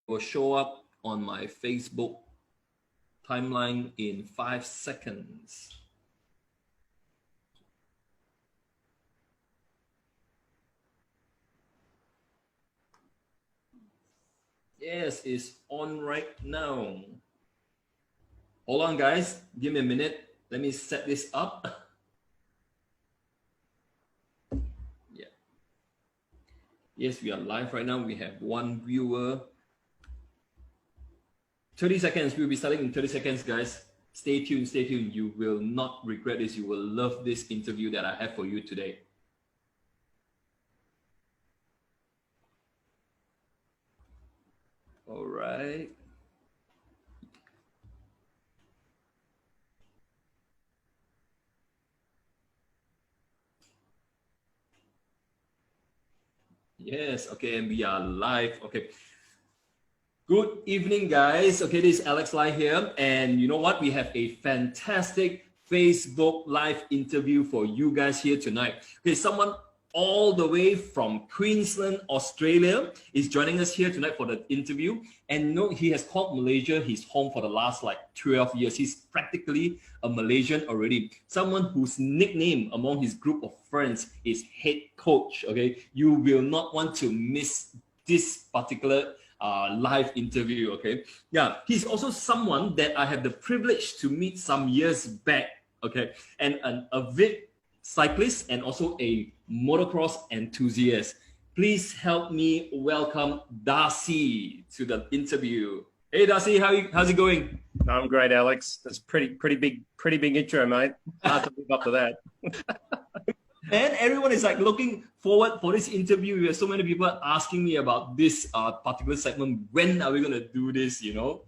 will show up on my Facebook timeline in 5 seconds. Yes, it's on right now. Hold on, guys. Give me a minute. Let me set this up. Yeah. Yes, we are live right now. We have one viewer. 30 seconds. We'll be starting in 30 seconds, guys. Stay tuned, stay tuned. You will not regret this. You will love this interview that I have for you today. All right. Yes, okay, and we are live. Okay. Good evening, guys. Okay, this is Alex Lai here. And you know what? We have a fantastic Facebook Live interview for you guys here tonight. Okay, someone all the way from Queensland, Australia is joining us here tonight for the interview. And you know, he has called Malaysia his home for the last like 12 years. He's practically a Malaysian already. Someone whose nickname among his group of friends is Head Coach. Okay, you will not want to miss this particular live interview. Okay, yeah, he's also someone that I had the privilege to meet some years back. Okay, and an avid cyclist and also a motocross enthusiast. Please help me welcome Darcy to the interview. Hey Darcy, how's it going? I'm great, Alex. That's pretty big intro, mate. Hard to live up to that. And everyone is like looking forward for this interview. We have so many people asking me about this particular segment. When are we gonna do this? You know.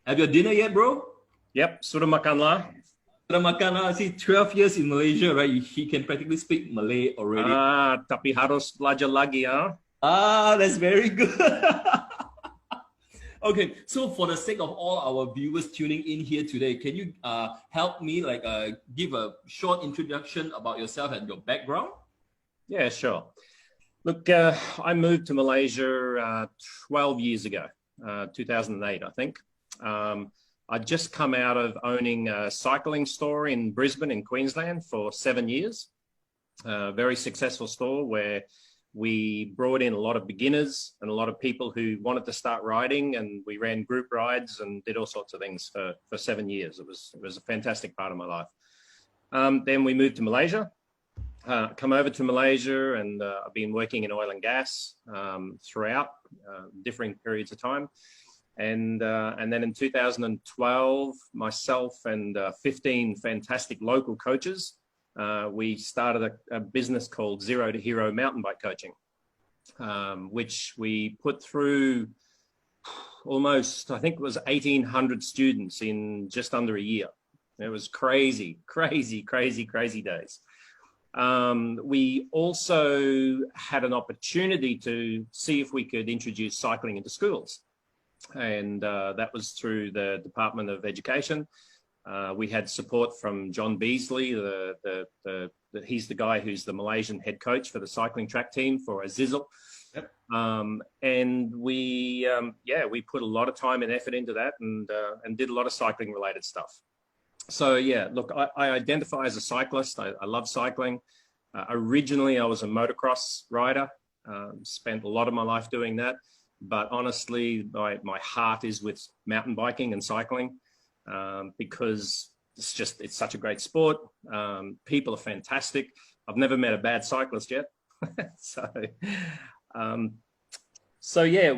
Have your dinner yet, bro? Yep, sudah makan lah. Sudah makan lah. See, 12 years in Malaysia, right? He can practically speak Malay already. Tapi harus belajar lagi, ah. That's very good. Okay, so for the sake of all our viewers tuning in here today, can you help me give a short introduction about yourself and your background? Yeah, sure. Look, I moved to Malaysia 12 years ago, 2008, I think. I'd just come out of owning a cycling store in Brisbane in Queensland for 7 years. A very successful store where we brought in a lot of beginners and a lot of people who wanted to start riding, and we ran group rides and did all sorts of things for 7 years. It was a fantastic part of my life. Then we moved to Malaysia, come over to Malaysia, and I've been working in oil and gas throughout differing periods of time. And then in 2012, myself and 15 fantastic local coaches, we started a business called Zero to Hero mountain bike coaching, which we put through almost, I think it was 1,800 students in just under a year. It was crazy days. We also had an opportunity to see if we could introduce cycling into schools. And that was through the Department of Education. We had support from John Beasley, he's the guy who's the Malaysian head coach for the cycling track team for Azizel. Yep. And we put a lot of time and effort into that, and did a lot of cycling related stuff. So yeah, look, I identify as a cyclist. I love cycling. Originally, I was a motocross rider. Spent a lot of my life doing that. But honestly, my heart is with mountain biking and cycling. Because it's such a great sport. People are fantastic. I've never met a bad cyclist yet. So yeah,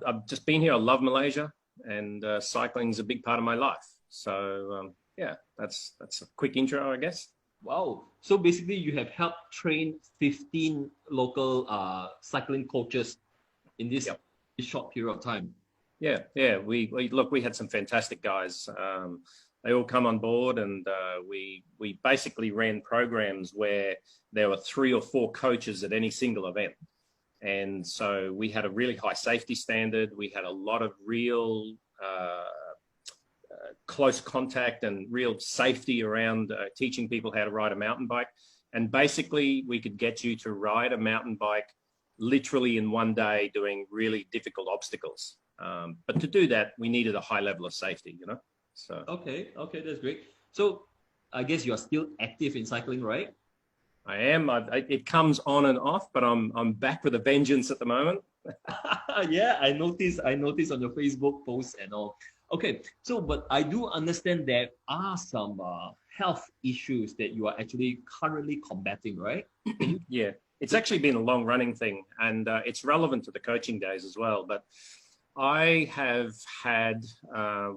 I've just been here. I love Malaysia, and cycling is a big part of my life. So yeah, that's a quick intro, I guess. Wow. So basically you have helped train 15 local cycling coaches in this short period of time. Yeah. We had some fantastic guys. They all come on board, and we basically ran programs where there were 3 or 4 coaches at any single event. And so we had a really high safety standard. We had a lot of real close contact and real safety around teaching people how to ride a mountain bike. And basically we could get you to ride a mountain bike literally in one day doing really difficult obstacles. But to do that, we needed a high level of safety, you know? So. Okay, that's great. So I guess you're still active in cycling, right? I am. It comes on and off, but I'm back with a vengeance at the moment. Yeah, I noticed. I noticed on your Facebook posts and all. Okay, so but I do understand there are some health issues that you are actually currently combating, right? Can you? Yeah, it's actually been a long running thing, and it's relevant to the coaching days as well. But I have had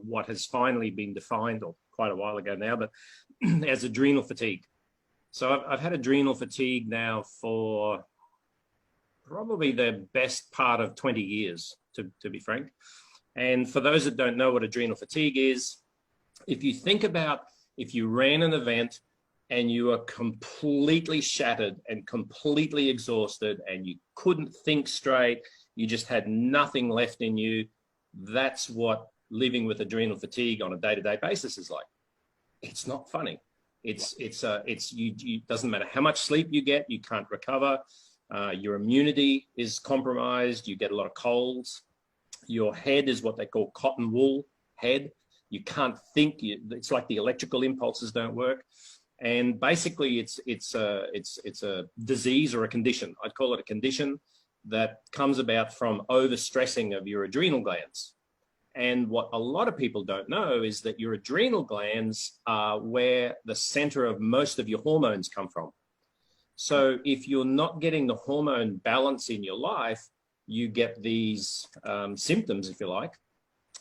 what has finally been defined, or quite a while ago now, but as adrenal fatigue. So I've had adrenal fatigue now for probably the best part of 20 years, to be frank. And for those that don't know what adrenal fatigue is, if you think about if you ran an event and you are completely shattered and completely exhausted and you couldn't think straight, you just had nothing left in you, that's what living with adrenal fatigue on a day-to-day basis is like. It's not funny. It doesn't matter how much sleep you get, you can't recover. Your immunity is compromised. You get a lot of colds. Your head is what they call cotton wool head. You can't think. It's like the electrical impulses don't work. And basically, it's a disease or a condition. I'd call it a condition that comes about from overstressing of your adrenal glands. And what a lot of people don't know is that your adrenal glands are where the center of most of your hormones come from. So if you're not getting the hormone balance in your life, you get these symptoms, if you like: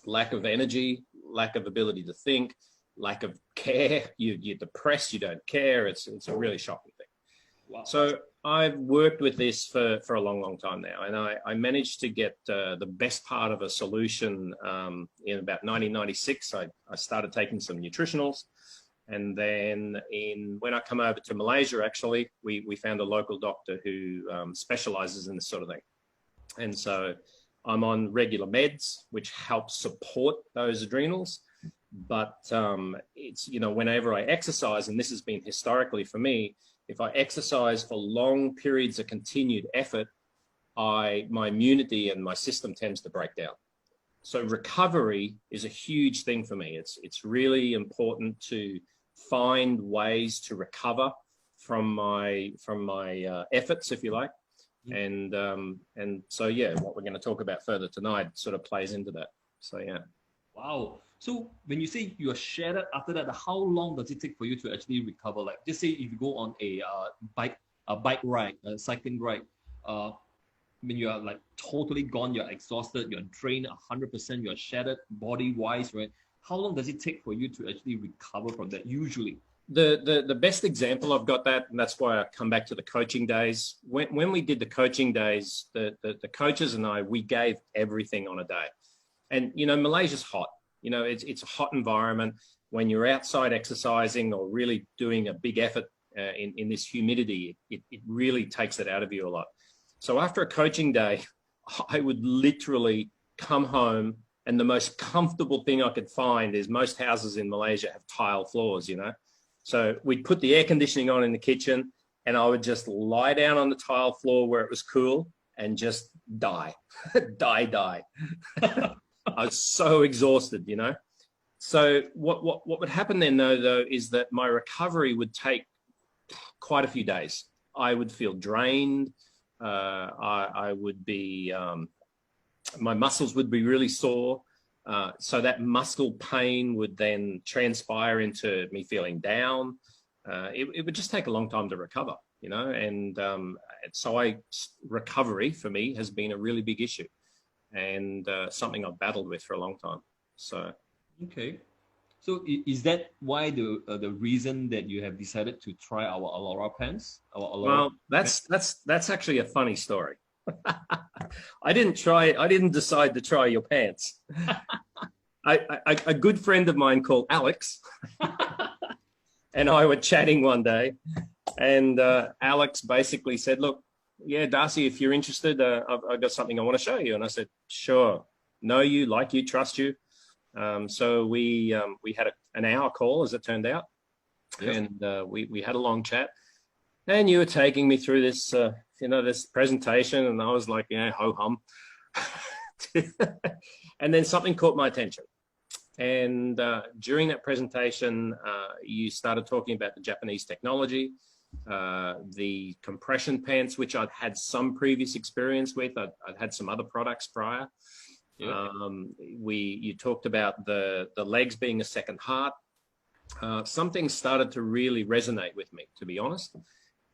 lack of energy, lack of ability to think, lack of care. You're depressed, you don't care. It's a really shocking thing. Wow. So I've worked with this for a long, long time now, and I managed to get the best part of a solution in about 1996. I started taking some nutritionals, and then when I come over to Malaysia, actually, we found a local doctor who specializes in this sort of thing. And so I'm on regular meds, which help support those adrenals. But it's, whenever I exercise, and this has been historically for me, if I exercise for long periods of continued effort, my immunity and my system tends to break down. So recovery is a huge thing for me. It's really important to find ways to recover from my efforts, if you like. And so, yeah, what we're going to talk about further tonight sort of plays into that. So, yeah. Wow. So when you say you are shattered after that, how long does it take for you to actually recover? Like, just say if you go on a bike ride, a cycling ride, when you are like totally gone, you're exhausted, you're drained 100%, you're shattered body-wise, right? How long does it take for you to actually recover from that usually? The best example I've got that, and that's why I come back to the coaching days. When we did the coaching days, the coaches and we gave everything on a day. And, Malaysia's hot. It's a hot environment. When you're outside exercising or really doing a big effort in this humidity, it really takes it out of you a lot. So after a coaching day, I would literally come home, and the most comfortable thing I could find is most houses in Malaysia have tile floors, So we'd put the air conditioning on in the kitchen, and I would just lie down on the tile floor where it was cool and just die. die. I was so exhausted, So what would happen then, though, is that my recovery would take quite a few days. I would feel drained. I would be, my muscles would be really sore. So that muscle pain would then transpire into me feeling down. It would just take a long time to recover, and so recovery for me has been a really big issue, and something I've battled with for a long time. So. Okay. So is that why the reason that you have decided to try our Aulora Pants? Well, that's actually a funny story. I didn't decide to try your pants. A good friend of mine called Alex and I were chatting one day, and Alex basically said, "Look, yeah, Darcy, if you're interested, I've got something I want to show you." And I said, "Sure, know you, like you, trust you." So we had an hour call, as it turned out. Yep. And we had a long chat, and you were taking me through this this presentation, and I was like, ho hum. And then something caught my attention. And during that presentation, you started talking about the Japanese technology, the compression pants, which I'd had some previous experience with. I'd had some other products prior. Yeah. You talked about the legs being a second heart. Something started to really resonate with me, to be honest.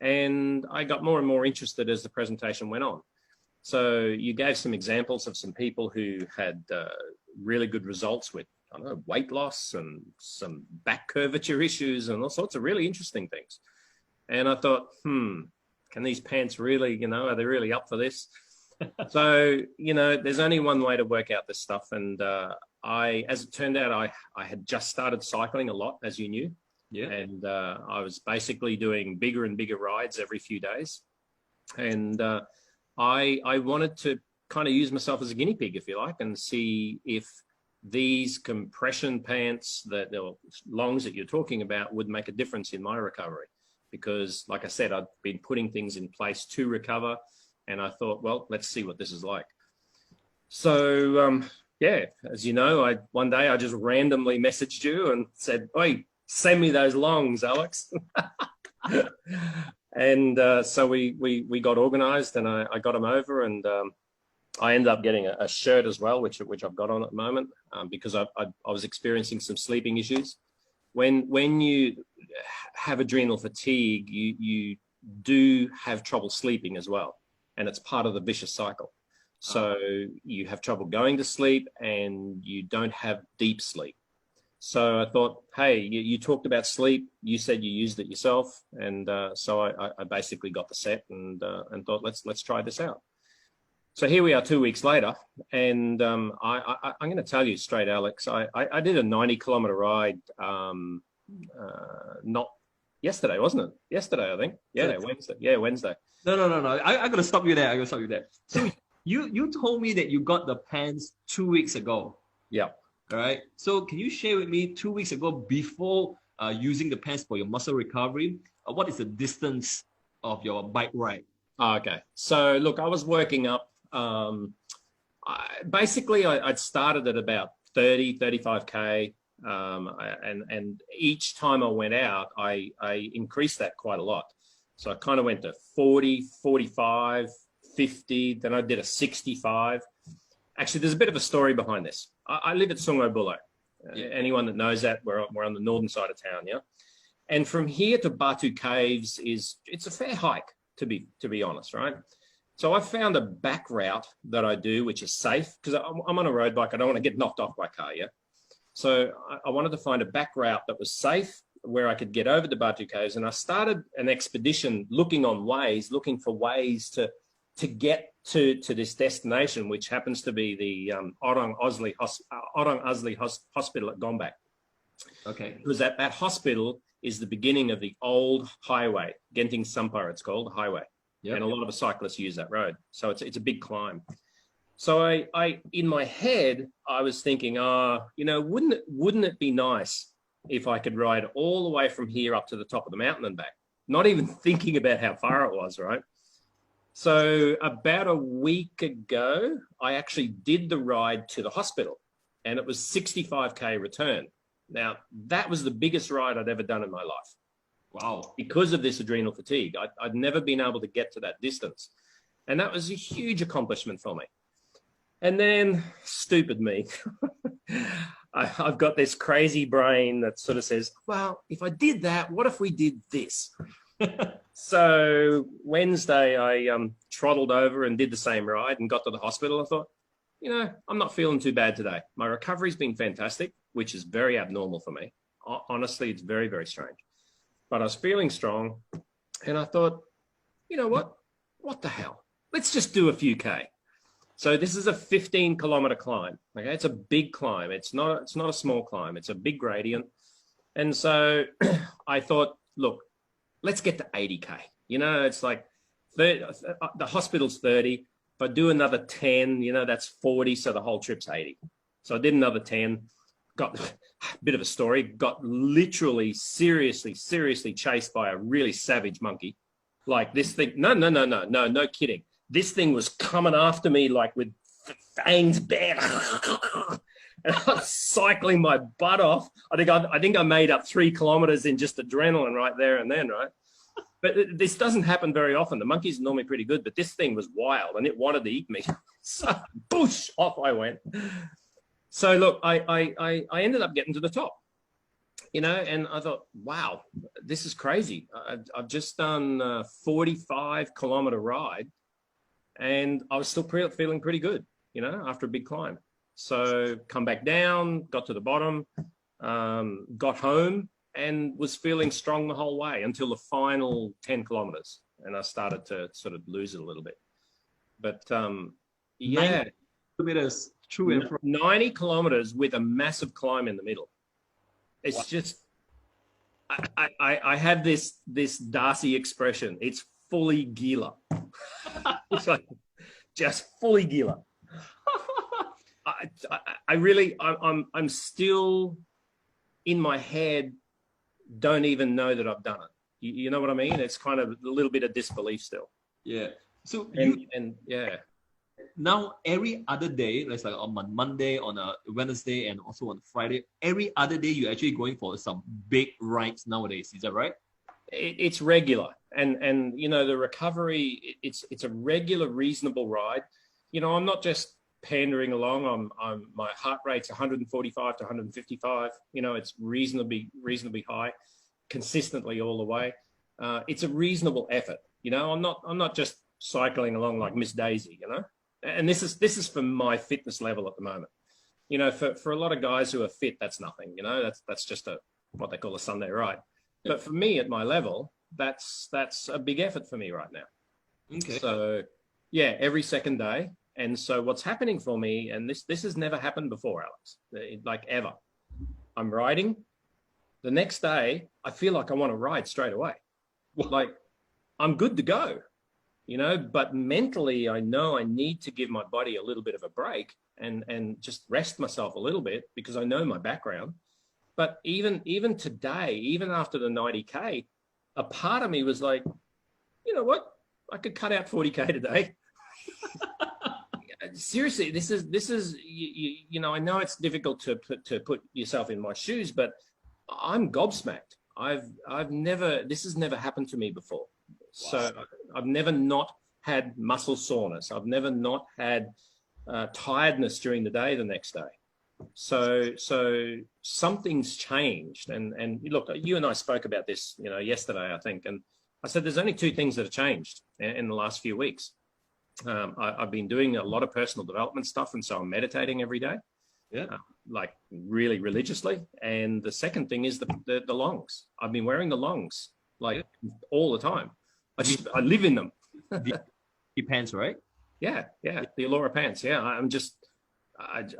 And I got more and more interested as the presentation went on. So you gave some examples of some people who had really good results with, I don't know, weight loss and some back curvature issues and all sorts of really interesting things. And I thought, can these pants really, are they really up for this? So, there's only one way to work out this stuff. And as it turned out, I had just started cycling a lot, as you knew. Yeah. And I was basically doing bigger and bigger rides every few days. And I wanted to kind of use myself as a guinea pig, if you like, and see if these compression pants, the longs that you're talking about, would make a difference in my recovery. Because, like I said, I'd been putting things in place to recover. And I thought, well, let's see what this is like. So, yeah, as you know, one day I just randomly messaged you and said, "Oi, send me those longs, Alex." And so we got organized, and I got them over, and I ended up getting a shirt as well, which I've got on at the moment, because I was experiencing some sleeping issues. When you have adrenal fatigue, you do have trouble sleeping as well. And it's part of the vicious cycle. So you have trouble going to sleep and you don't have deep sleep. So I thought, hey, you talked about sleep. You said you used it yourself. And so I basically got the set and thought, let's try this out. So here we are 2 weeks later. And I'm going to tell you straight, Alex, I did a 90-kilometer ride, not yesterday, wasn't it? Yesterday, I think. Yeah, Wednesday. Yeah, Wednesday. No. I got to stop you there. So you told me that you got the pants 2 weeks ago. Yeah. All right. So can you share with me 2 weeks ago, before using the pants for your muscle recovery, what is the distance of your bike ride? Okay. So look, I was working up. I'd started at about 35K. And each time I went out, I increased that quite a lot. So I kind of went to 40, 45, 50, then I did a 65. Actually, there's a bit of a story behind this. I live at Sungai Buloh. Anyone that knows that, we're on the northern side of town, yeah? And from here to Batu Caves it's a fair hike, to be honest, right? So I found a back route that I do, which is safe, because I'm on a road bike. I don't want to get knocked off by a car, yeah? So I wanted to find a back route that was safe, where I could get over the Batu Caves. And I started an expedition looking for ways to get to this destination, which happens to be the Orang Asli Hospital at Gombak. Okay. Because that hospital is the beginning of the old highway, Genting Sampar, it's called, the highway. Yep. And a lot of cyclists use that road. So it's a big climb. So I in my head, I was thinking, wouldn't it be nice if I could ride all the way from here up to the top of the mountain and back? Not even thinking about how far it was, right? So about a week ago, I actually did the ride to the hospital, and it was 65K return. Now, that was the biggest ride I'd ever done in my life. Wow. Because of this adrenal fatigue. I'd never been able to get to that distance. And that was a huge accomplishment for me. And then, stupid me, I've got this crazy brain that sort of says, well, if I did that, what if we did this? So Wednesday, I trottled over and did the same ride and got to the hospital. I thought, I'm not feeling too bad today. My recovery's been fantastic, which is very abnormal for me. Honestly, it's very, very strange. But I was feeling strong, and I thought, you know what? What the hell? Let's just do a few K. So this is a 15-kilometer climb. Okay, it's a big climb. It's not a small climb. It's a big gradient. And so I thought, look, let's get to 80K. It's like 30, the hospital's 30. If I do another 10, that's 40. So the whole trip's 80. So I did another 10. Got a bit of a story. Got literally, seriously chased by a really savage monkey. Like this thing, no kidding. This thing was coming after me like with fangs bare. And I was cycling my butt off. I think I made up 3 kilometers in just adrenaline right there and then, right? But this doesn't happen very often. The monkeys are normally pretty good, but this thing was wild and it wanted to eat me. So boosh, off I went. So look, I ended up getting to the top, you know, and I thought, wow, this is crazy. I've just done a 45-kilometer ride and I was still feeling pretty good, you know, after a big climb. So come back down, got to the bottom, got home and was feeling strong the whole way until the final 10 kilometers. And I started to sort of lose it a little bit. But yeah. 90 kilometers through and from. 90 kilometers with a massive climb in the middle. It's just, I have this Darcy expression. It's fully gila. It's like just fully gila. I'm still in my head, don't even know that I've done it. You know what I mean? It's kind of a little bit of disbelief still. Yeah. So yeah. Now every other day, like on Monday, on a Wednesday, and also on Friday, every other day you're actually going for some big rides nowadays. Is that right? It's regular, and you know the recovery. It's a regular, reasonable ride. You know, I'm not just pandering along. My heart rate's 145 to 155. You know, it's reasonably high, consistently all the way. It's a reasonable effort. You know, I'm not just cycling along like Miss Daisy. You know, and this is for my fitness level at the moment. You know, for a lot of guys who are fit, that's nothing. You know, that's just what they call a Sunday ride. But for me at my level, that's a big effort for me right now. Okay. So yeah, every second day. And so what's happening for me, and this has never happened before, Alex, like ever. I'm riding. The next day, I feel like I want to ride straight away. Like I'm good to go, you know, but mentally I know I need to give my body a little bit of a break and just rest myself a little bit because I know my background. But even today, even after the 90K, a part of me was like, you know what? I could cut out 40K today. Seriously, this is you know, I know it's difficult to put yourself in my shoes, but I'm gobsmacked. This has never happened to me before. Wow. So I've never not had muscle soreness. I've never not had tiredness during the day the next day. So something's changed. And look, you and I spoke about this, you know, yesterday, I think, and I said there's only 2 things that have changed in the last few weeks. I've been doing a lot of personal development stuff, and so I'm meditating every day, like really religiously. And the second thing is the longs. I've been wearing the longs like all the time. I live in them. the pants, right? Yeah, the Aulora Pants. Yeah, I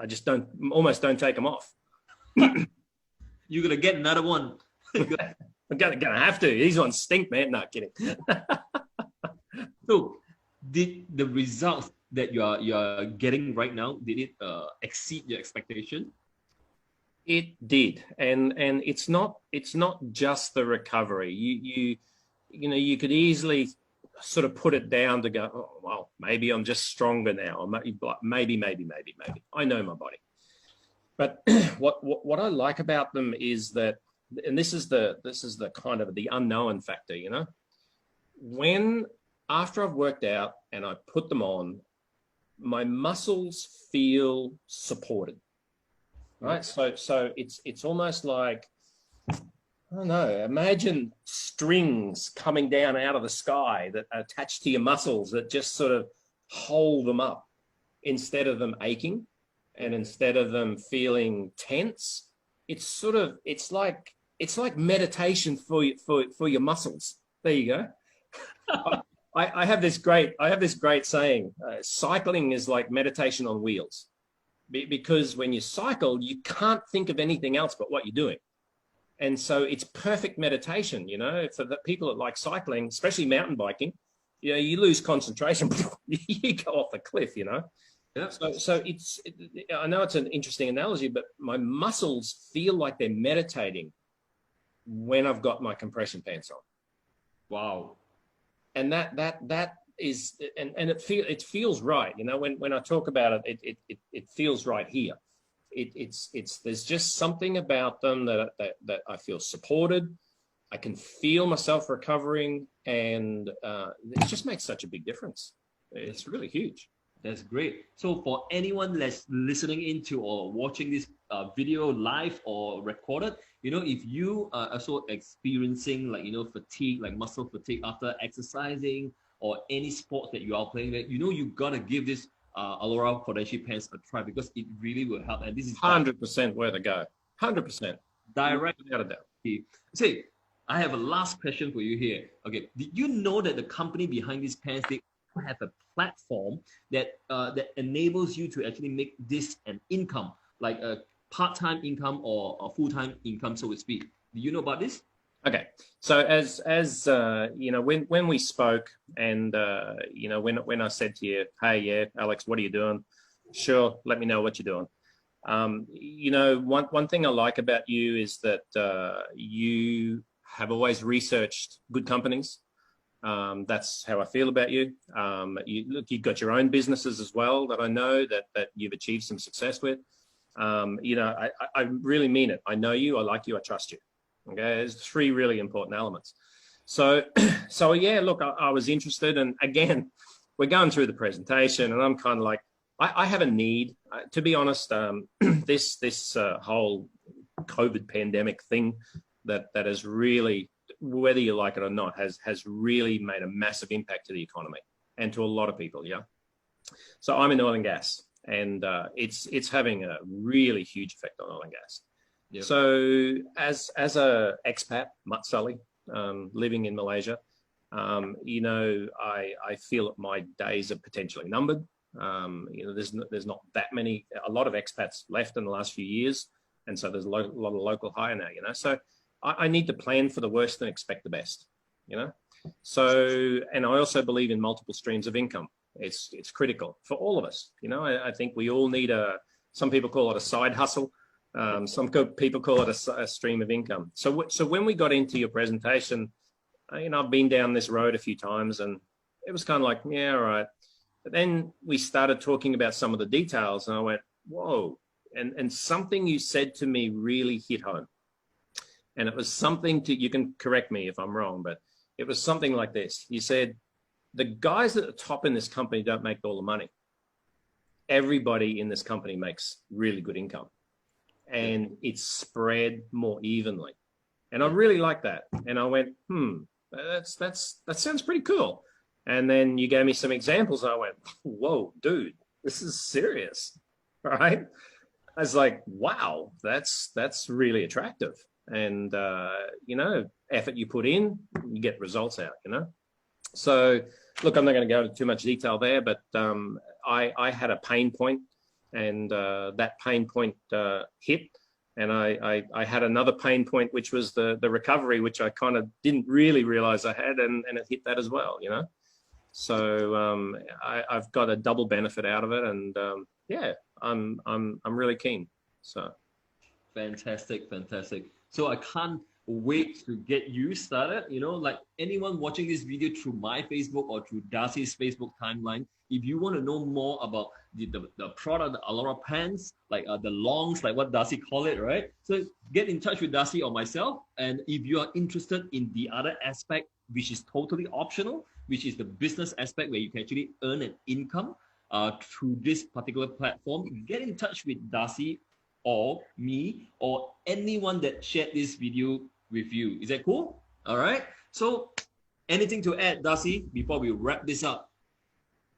just almost don't take them off. You're gonna get another one. I'm gonna have to. These ones stink, man. No, kidding. So, did the results that you're getting right now, did it exceed your expectation? It did, and it's not just the recovery. You know, you could easily sort of put it down to go, oh, well, maybe I'm just stronger now, or maybe. I know my body. But what I like about them is that, and this is the kind of the unknown factor, you know, after I've worked out and I put them on, my muscles feel supported, right? So it's almost like, I don't know, imagine strings coming down out of the sky that are attached to your muscles that just sort of hold them up instead of them aching and instead of them feeling tense. It's like meditation for your muscles. There you go. I have this great saying, cycling is like meditation on wheels, because when you cycle, you can't think of anything else but what you're doing. And so it's perfect meditation, you know, for the people that like cycling, especially mountain biking. You know, you lose concentration, you go off a cliff, you know. Yeah. So I know it's an interesting analogy, but my muscles feel like they're meditating when I've got my compression pants on. Wow. that is, and it feels right. You know, when I talk about it feels right here. There's just something about them that I feel supported. I can feel myself recovering, and it just makes such a big difference. It's really huge. That's great. So for anyone that's listening into or watching this video live or recorded, you know, if you are also experiencing like, you know, fatigue, like muscle fatigue after exercising or any sport that you are playing, you know, you got to give this Aulora Kodenshi pants a try because it really will help. And this is 100% where to go. 100%. Direct. Without a doubt. Say, I have a last question for you here. Okay, did you know that the company behind these pants, they have a platform that that enables you to actually make this an income, like a part-time income or a full-time income, so to speak? Do you know about this? Okay, so as you know, when we spoke, and you know, when I said to you, hey, yeah, Alex, what are you doing? Sure, let me know what you're doing. You know, one thing I like about you is that you have always researched good companies. That's how I feel about you. You've got your own businesses as well that I know that you've achieved some success with. You know, I really mean it. I know you, I like you, I trust you. Okay, there's three really important elements. So yeah, look, I was interested, and again, we're going through the presentation, and I'm kind of like, I have a need, to be honest. This whole COVID pandemic thing that has really, whether you like it or not, has really made a massive impact to the economy and to a lot of people. Yeah. So I'm in oil and gas, and it's having a really huge effect on oil and gas. Yep. So as a expat, Matsali, living in Malaysia, you know, I feel that my days are potentially numbered. You know, there's not that many, a lot of expats left in the last few years, and so there's a lot of local hire now. You know, so I need to plan for the worst and expect the best. You know, so, and I also believe in multiple streams of income. It's critical for all of us. You know, I think we all need some people call it a side hustle. Some people call it a stream of income. So when we got into your presentation, you know, I've been down this road a few times, and it was kind of like, yeah, all right. But then we started talking about some of the details, and I went, whoa. And something you said to me really hit home. And it was something you can correct me if I'm wrong, but it was something like this. You said, the guys at the top in this company don't make all the money. Everybody in this company makes really good income, and it's spread more evenly. And I really like that. And I went, that sounds pretty cool. And then you gave me some examples, and I went, whoa, dude, this is serious, right? I was like, wow, that's really attractive. And, you know, effort you put in, you get results out, you know? So, look, I'm not going to go into too much detail there, but I had a pain point, and that pain point hit. And I had another pain point, which was the recovery, which I kind of didn't really realize I had, and it hit that as well, you know? So I've got a double benefit out of it, and yeah, I'm really keen. So fantastic. So I can't wait to get you started. You know, like anyone watching this video through my Facebook or through Darcy's Facebook timeline, if you want to know more about the product, the Aulora Pants, like the longs, like what Darcy call it, right? So get in touch with Darcy or myself. And if you are interested in the other aspect, which is totally optional, which is the business aspect where you can actually earn an income through this particular platform, get in touch with Darcy or me or anyone that shared this video with you. Is that cool? All right. So anything to add, Darcy, before we wrap this up?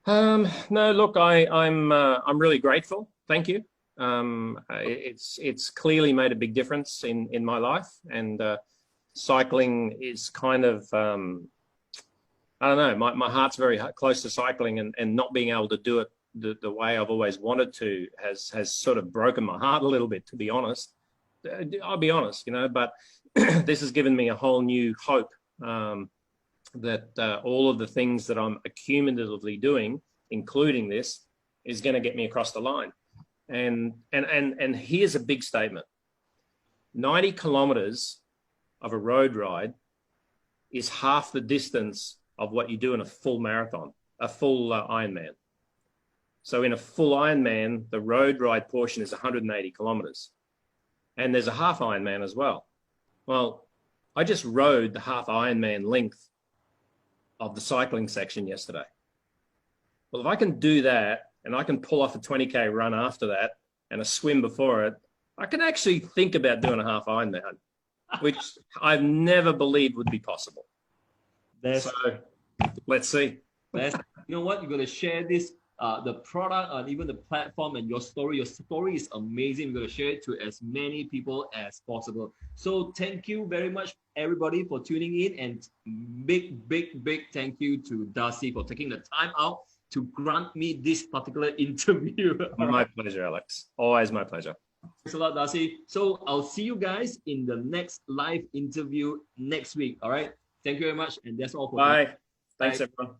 No, look, I'm really grateful. Thank you. It's clearly made a big difference in my life, and cycling is kind of, I don't know, my heart's very close to cycling, and not being able to do it the way I've always wanted to has sort of broken my heart a little bit, to be honest. I'll be honest, you know, but this has given me a whole new hope that all of the things that I'm accumulatively doing, including this, is going to get me across the line. And here's a big statement. 90 kilometers of a road ride is half the distance of what you do in a full marathon, a full Ironman. So in a full Ironman, the road ride portion is 180 kilometers. And there's a half Ironman as well. Well, I just rode the half Ironman length of the cycling section yesterday. Well, if I can do that and I can pull off a 20K run after that and a swim before it, I can actually think about doing a half Ironman, which I've never believed would be possible. So let's see. You know what? You're going to share this, the product and even the platform and your story. Your story is amazing. We're going to share it to as many people as possible. So thank you very much, everybody, for tuning in. And big thank you to Darcy for taking the time out to grant me this particular interview. My pleasure, Alex. Always my pleasure. Thanks a lot, Darcy. So I'll see you guys in the next live interview next week. All right. Thank you very much. And that's all for Bye. me. Thanks, everyone.